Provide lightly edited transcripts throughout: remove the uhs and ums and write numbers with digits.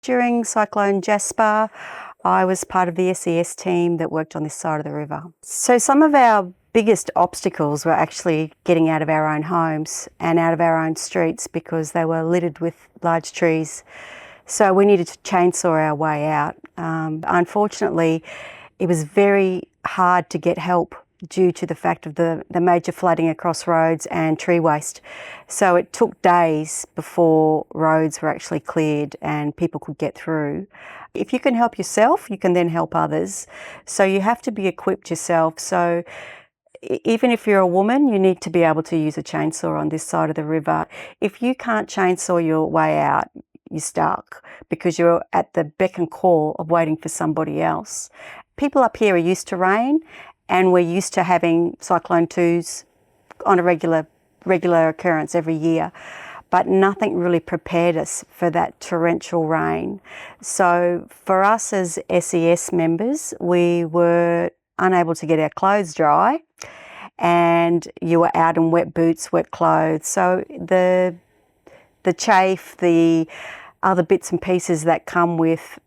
During Cyclone Jasper, I was part of the SES team that worked on this side of the river. So some of our biggest obstacles were actually getting out of our own homes and out of our own streets because they were littered with large trees. So we needed to chainsaw our way out. Unfortunately, it was very hard to get help due to the fact of the major flooding across roads and tree waste. So it took days before roads were actually cleared and people could get through. If you can help yourself, you can then help others. So you have to be equipped yourself. So even if you're a woman, you need to be able to use a chainsaw on this side of the river. If you can't chainsaw your way out, you're stuck because you're at the beck and call of waiting for somebody else. People up here are used to rain, and we're used to having Cyclone 2s on a regular occurrence every year, but nothing really prepared us for that torrential rain. So for us as SES members, we were unable to get our clothes dry, and you were out in wet boots, wet clothes. So the chafe, the other bits and pieces that come with,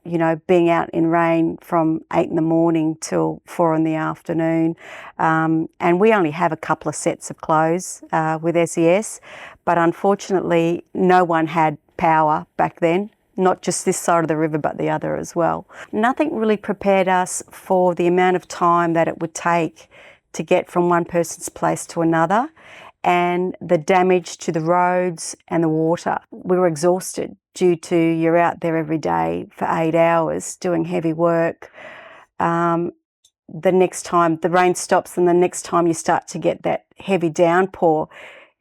being out in rain from 8 in the morning till 4 in the afternoon. And we only have a couple of sets of clothes with SES, but unfortunately no one had power back then, not just this side of the river, but the other as well. Nothing really prepared us for the amount of time that it would take to get from one person's place to another, and the damage to the roads and the water. We were exhausted due to you're out there every day for 8 hours doing heavy work. The next time the rain stops and the next time you start to get that heavy downpour,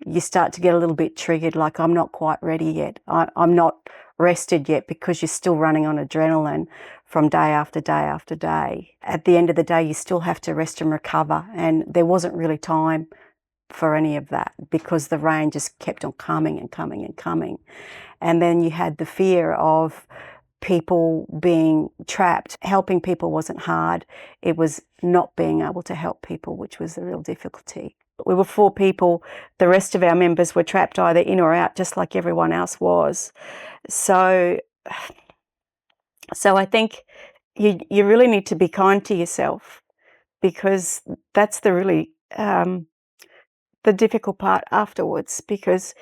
you start to get a little bit triggered, like I'm not quite ready yet. I'm not rested yet, because you're still running on adrenaline from day after day after day. At the end of the day, you still have to rest and recover, and there wasn't really time for any of that because the rain just kept on coming and coming and coming. And then you had the fear of people being trapped. Helping people wasn't hard. It was not being able to help people, which was the real difficulty. We were 4 people. The rest of our members were trapped either in or out, just like everyone else was. So I think you really need to be kind to yourself, because that's the really the difficult part afterwards, because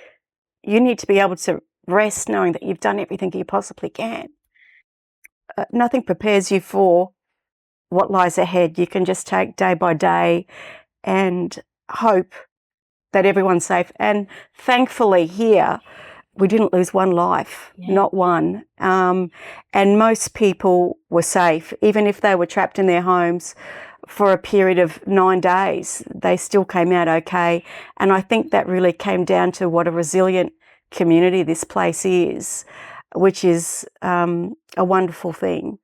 you need to be able to rest knowing that you've done everything you possibly can. Nothing prepares you for what lies ahead. You can just take day by day and hope that everyone's safe. And thankfully here, we didn't lose one life, not one. And most people were safe, even if they were trapped in their homes for a period of 9 days, they still came out okay. And I think that really came down to what a resilient community this place is, which is a wonderful thing.